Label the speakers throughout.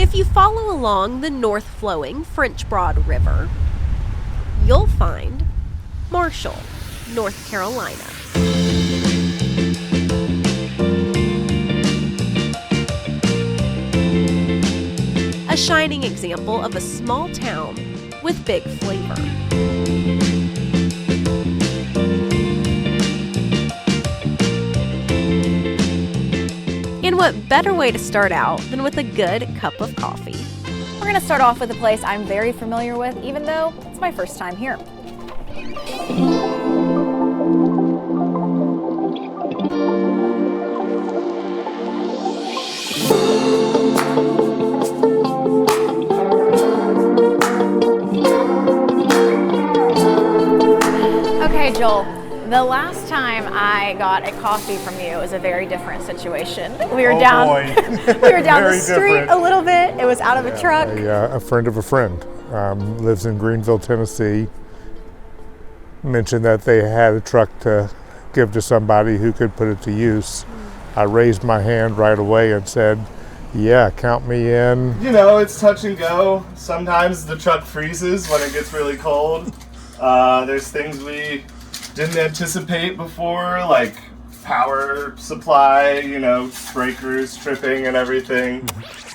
Speaker 1: If you follow along the north-flowing French Broad River, you'll find Marshall, North Carolina. A shining example of a small town with big flavor. And what better way to start out than with a good cup of coffee?
Speaker 2: We're gonna start off with a place I'm very familiar with, even though it's my first time here. Okay, Joel. The last time I got a coffee from you, it was a very different situation. We were down the street a little bit. It was out of a truck.
Speaker 3: A friend of a friend lives in Greenville, Tennessee. Mentioned that they had a truck to give to somebody who could put it to use. I raised my hand right away and said, yeah, count me in.
Speaker 4: You know, it's touch and go. Sometimes the truck freezes when it gets really cold. There's things we didn't anticipate before, like power supply, you know, breakers tripping and everything.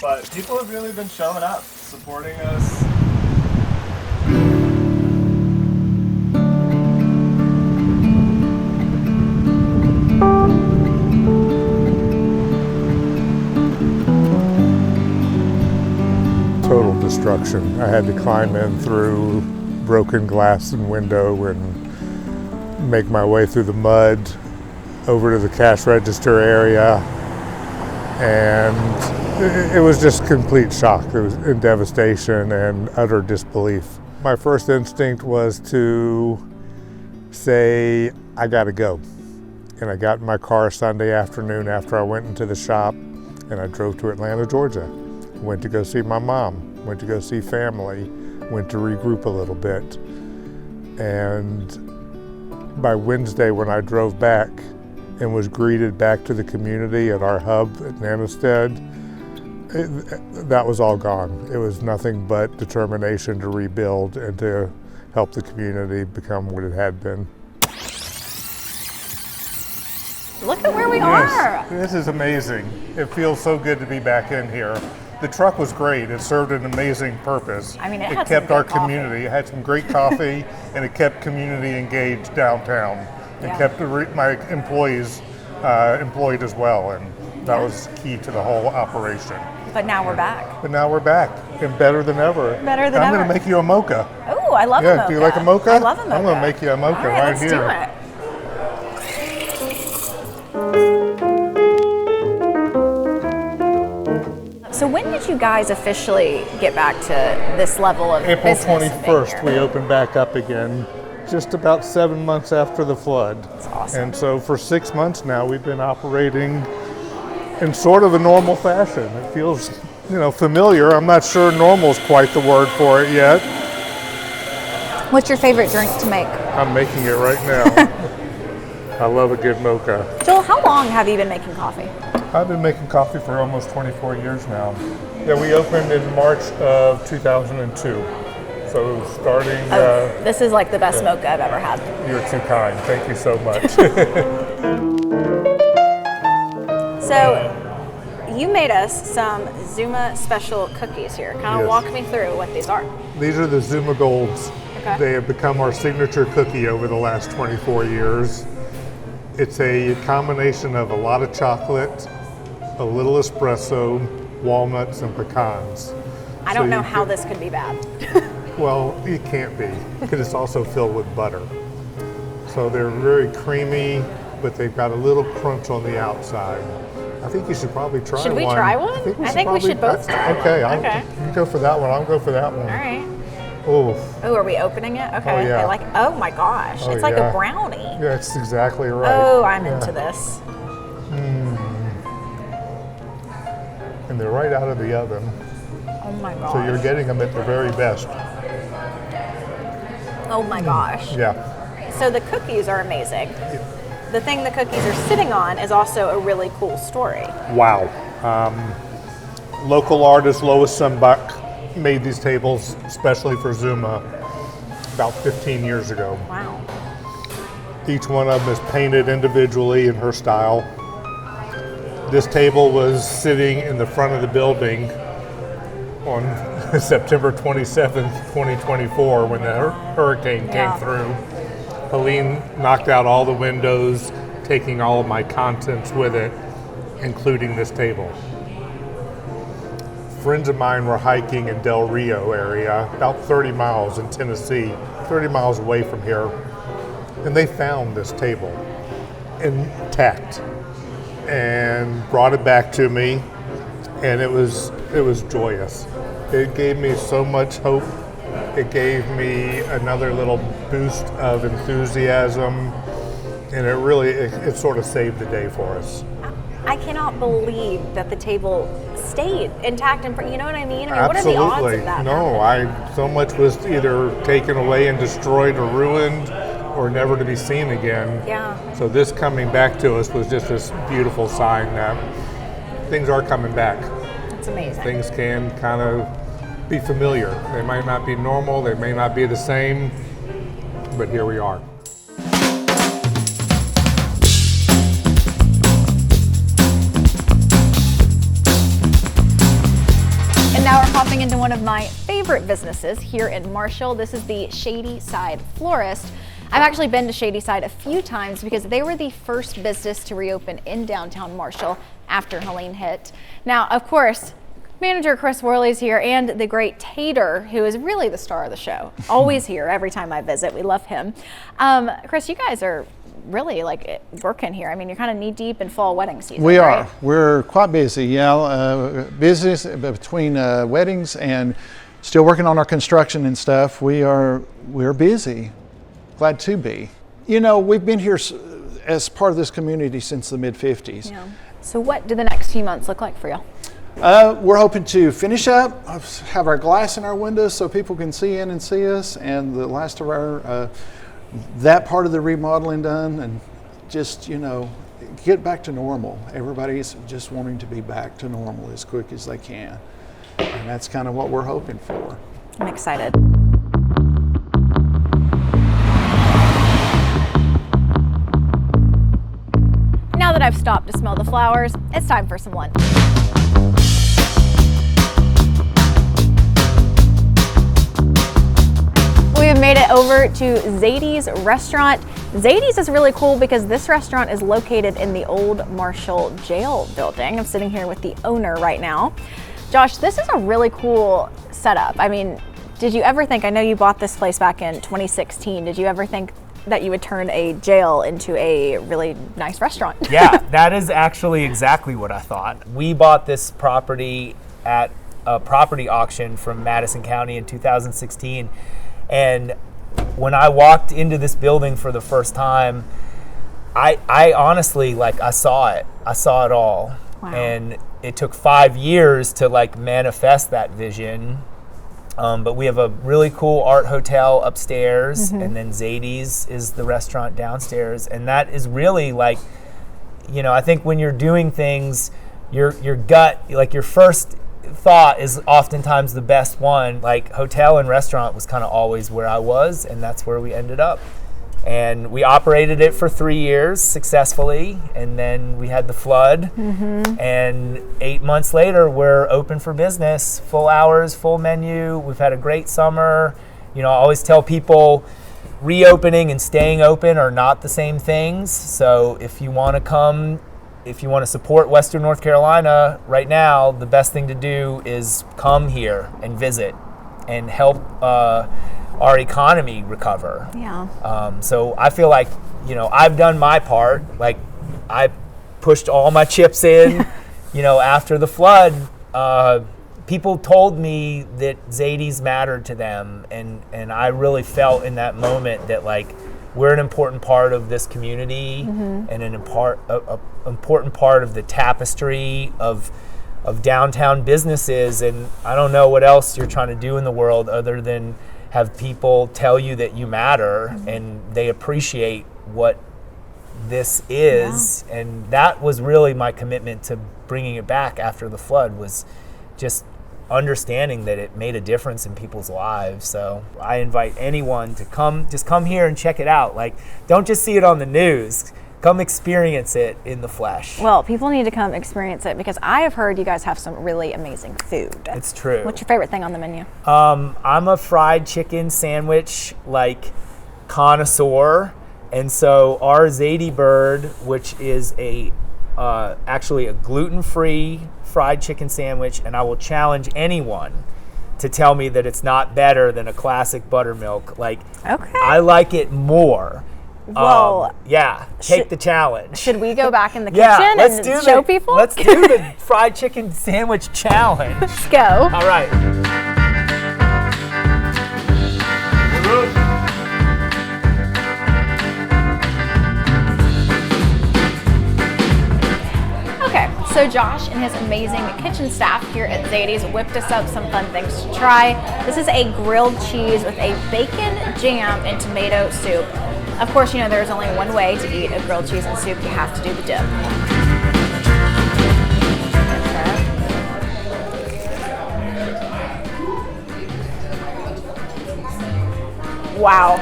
Speaker 4: But people have really been showing up, supporting us.
Speaker 3: Total destruction. I had to climb in through broken glass and window and make my way through the mud over to the cash register area, and it was just complete shock. It was in devastation and utter disbelief. My first instinct was to say, I gotta go. And I got in my car Sunday afternoon after I went into the shop, and I drove to Atlanta, Georgia. Went to go see my mom, went to go see family, went to regroup a little bit. And by Wednesday, when I drove back and was greeted back to the community at our hub at Nanestead, that was all gone. It was nothing but determination to rebuild and to help the community become what it had been.
Speaker 2: Look at where we are.
Speaker 3: This is amazing. It feels so good to be back in here. The truck was great. It served an amazing purpose.
Speaker 2: I mean,
Speaker 3: it kept our community. It had some great coffee, and it kept community engaged downtown. It kept my employees employed as well, and that was key to the whole operation.
Speaker 2: But now we're back.
Speaker 3: But now we're back, and better than ever.
Speaker 2: Better than ever.
Speaker 3: I'm going to make you a mocha.
Speaker 2: Oh, I love a mocha.
Speaker 3: Do you like a mocha?
Speaker 2: I love a mocha.
Speaker 3: I'm going to make you a mocha
Speaker 2: All right, let's
Speaker 3: here.
Speaker 2: do it. So when did you guys officially get back to this level of
Speaker 3: April
Speaker 2: business?
Speaker 3: 21st, we opened back up again, just about 7 months after the flood.
Speaker 2: That's awesome.
Speaker 3: And so for 6 months now, we've been operating in sort of a normal fashion. It feels, familiar. I'm not sure normal is quite the word for it yet.
Speaker 2: What's your favorite drink to make?
Speaker 3: I'm making it right now. I love a good mocha.
Speaker 2: Joel, how long have you been making coffee?
Speaker 3: I've been making coffee for almost 24 years now. Yeah, we opened in March of 2002. So starting...
Speaker 2: this is like the best mocha I've ever had.
Speaker 3: You're too kind. Thank you so much.
Speaker 2: So you made us some Zuma special cookies here. Kind of walk me through what these are.
Speaker 3: These are the Zuma Golds.
Speaker 2: Okay.
Speaker 3: They have become our signature cookie over the last 24 years. It's a combination of a lot of chocolate, a little espresso, walnuts, and pecans.
Speaker 2: I don't know how this could be bad.
Speaker 3: Well, it can't be, because it's also filled with butter. So they're very creamy, but they've got a little crunch on the outside. I think you should probably try one.
Speaker 2: Should we try one? I think we should both try one.
Speaker 3: Okay, you go for that one, I'll go for that one.
Speaker 2: All right.
Speaker 3: Oh,
Speaker 2: are we opening it? Okay.
Speaker 3: Oh, yeah.
Speaker 2: Oh my gosh, it's like a brownie.
Speaker 3: Yeah, that's exactly right.
Speaker 2: Oh, I'm into this.
Speaker 3: And they're right out of the oven.
Speaker 2: Oh my gosh.
Speaker 3: So you're getting them at the very best.
Speaker 2: Oh my gosh.
Speaker 3: Yeah.
Speaker 2: So the cookies are amazing. The thing the cookies are sitting on is also a really cool story.
Speaker 3: Wow. Local artist Lois Sunbuck made these tables especially for Zuma about 15 years ago.
Speaker 2: Wow.
Speaker 3: Each one of them is painted individually in her style. This table was sitting in the front of the building on September 27th, 2024, when the hurricane came through. Helene knocked out all the windows, taking all of my contents with it, including this table. Friends of mine were hiking in Del Rio area, about 30 miles in Tennessee, 30 miles away from here, and they found this table intact and brought it back to me, and it was joyous. It gave me so much hope. It gave me another little boost of enthusiasm, and it sort of saved the day for us.
Speaker 2: I cannot believe that the table stayed intact, and you know what I mean? I mean,
Speaker 3: Absolutely.
Speaker 2: What are the odds of that?
Speaker 3: No, so much was either taken away and destroyed or ruined, or never to be seen again.
Speaker 2: Yeah.
Speaker 3: So this coming back to us was just this beautiful sign that things are coming back.
Speaker 2: It's amazing.
Speaker 3: Things can kind of be familiar. They might not be normal, they may not be the same, but here we are.
Speaker 2: And now we're hopping into one of my favorite businesses here in Marshall. This is the Shady Side Florist. I've actually been to Shady Side a few times because they were the first business to reopen in downtown Marshall after Helene hit. Now, of course, manager Chris Worley's here, and the great Tater, who is really the star of the show. Always here every time I visit. We love him. Chris, you guys are really like working here. I mean, you're kind of knee deep in fall wedding season.
Speaker 5: We
Speaker 2: right?
Speaker 5: are. We're quite busy. Yeah, business between weddings and still working on our construction and stuff. We're busy. Glad to be. You know, we've been here as part of this community since the mid-50s.
Speaker 2: Yeah. So what do the next few months look like for you?
Speaker 5: We're hoping to finish up, have our glass in our windows so people can see in and see us, and the last of our that part of the remodeling done, and just, you know, get back to normal. Everybody's just wanting to be back to normal as quick as they can, and that's kind of what we're hoping for.
Speaker 2: I'm excited. Now that I've stopped to smell the flowers, it's time for some lunch. We have made it over to Zadees restaurant. Zadees is really cool because this restaurant is located in the old Marshall jail building. I'm sitting here with the owner right now. Josh, this is a really cool setup. I mean, did you ever think, I know you bought this place back in 2016, did you ever think that you would turn a jail into a really nice restaurant?
Speaker 6: Yeah, that is actually exactly what I thought. We bought this property at a property auction from Madison County in 2016. And when I walked into this building for the first time, I honestly, like, I saw it. I saw it all.
Speaker 2: Wow.
Speaker 6: And it took 5 years to like manifest that vision. But we have a really cool art hotel upstairs, and then Zadees is the restaurant downstairs. And that is really like, you know, I think when you're doing things, your gut, like your first thought is oftentimes the best one. Like hotel and restaurant was kind of always where I was, and that's where we ended up. And we operated it for 3 years successfully, and then we had the flood, and 8 months later we're open for business, full hours, full menu. We've had a great summer. You know, I always tell people reopening and staying open are not the same things. So if you want to come, if you want to support Western North Carolina right now, the best thing to do is come here and visit and help our economy recover.
Speaker 2: Yeah.
Speaker 6: So I feel like, you know, I've done my part. Like I pushed all my chips in, you know, after the flood. People told me that Zadees mattered to them, and I really felt in that moment that like we're an important part of this community and an important part of the tapestry of downtown businesses. And I don't know what else you're trying to do in the world other than have people tell you that you matter and they appreciate what this is. And that was really my commitment to bringing it back after the flood, was just understanding that it made a difference in people's lives. So I invite anyone to come here and check it out. Like, don't just see it on the news. Come experience it in the flesh.
Speaker 2: Well, people need to come experience it because I have heard you guys have some really amazing food.
Speaker 6: It's true.
Speaker 2: What's your favorite thing on the menu?
Speaker 6: I'm a fried chicken sandwich connoisseur, and so our Zadee bird, which is actually a gluten-free fried chicken sandwich, and I will challenge anyone to tell me that it's not better than a classic buttermilk. Okay. I like it more.
Speaker 2: Whoa.
Speaker 6: Take the challenge.
Speaker 2: Should we go back in the kitchen and show people?
Speaker 6: Let's do the fried chicken sandwich challenge.
Speaker 2: Let's go.
Speaker 6: All right.
Speaker 2: So Josh and his amazing kitchen staff here at Zadees whipped us up some fun things to try. This is a grilled cheese with a bacon, jam, and tomato soup. Of course, there's only one way to eat a grilled cheese and soup. You have to do the dip. Wow.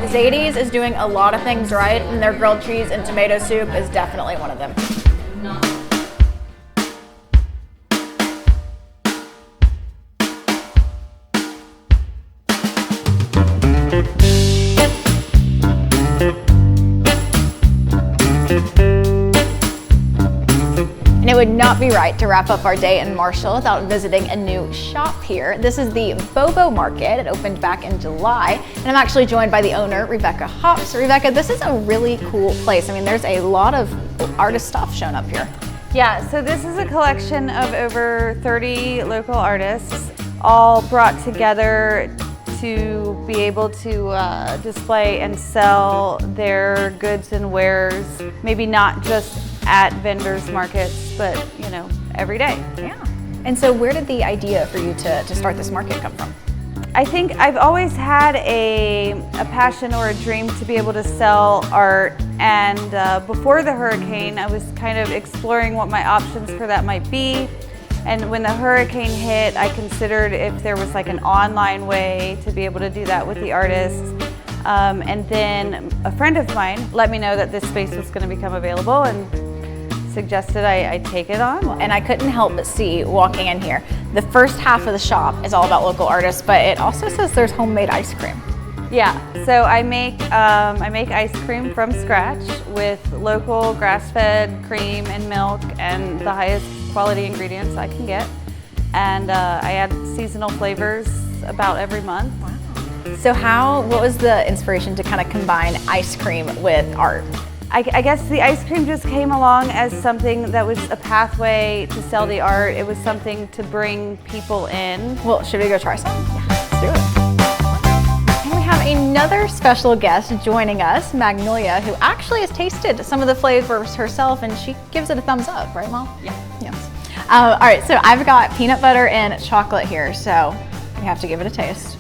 Speaker 2: Zadees is doing a lot of things right, and their grilled cheese and tomato soup is definitely one of them. And it would not be right to wrap up our day in Marshall without visiting a new shop here. This is the Bobo Market. It opened back in July, and I'm actually joined by the owner, Rebecca Hops. Rebecca, this is a really cool place. I mean, there's a lot of artist stuff shown up here.
Speaker 7: Yeah, so this is a collection of over 30 local artists, all brought together to be able to display and sell their goods and wares, maybe not just at vendors markets, but every day.
Speaker 2: Yeah. And so where did the idea for you to start this market come from?
Speaker 7: I think I've always had a passion or a dream to be able to sell art, and before the hurricane I was kind of exploring what my options for that might be. And when the hurricane hit, I considered if there was an online way to be able to do that with the artists. And then a friend of mine let me know that this space was going to become available and suggested I take it on.
Speaker 2: And I couldn't help but see, walking in here, the first half of the shop is all about local artists, but it also says there's homemade ice cream.
Speaker 7: Yeah, so I make ice cream from scratch with local grass-fed cream and milk and the highest quality ingredients I can get. And I add seasonal flavors about every month.
Speaker 2: Wow. So what was the inspiration to kind of combine ice cream with art?
Speaker 7: I guess the ice cream just came along as something that was a pathway to sell the art. It was something to bring people in.
Speaker 2: Well, should we go try some? Yeah, let's do it. And we have another special guest joining us, Magnolia, who actually has tasted some of the flavors herself, and she gives it a thumbs up, right, Mom?
Speaker 7: Yeah.
Speaker 2: Yes. All right, so I've got peanut butter and chocolate here, so we have to give it a taste.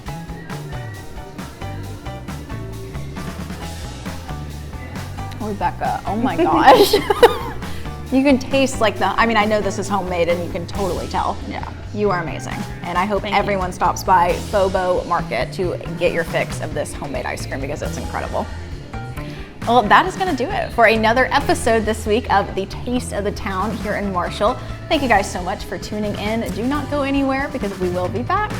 Speaker 2: Rebecca, oh my gosh. You can taste I know this is homemade and you can totally tell.
Speaker 7: Yeah.
Speaker 2: You are amazing. And I hope everyone stops by Bobo Market to get your fix of this homemade ice cream because it's incredible. Well, that is going to do it for another episode this week of The Taste of the Town here in Marshall. Thank you guys so much for tuning in. Do not go anywhere because we will be back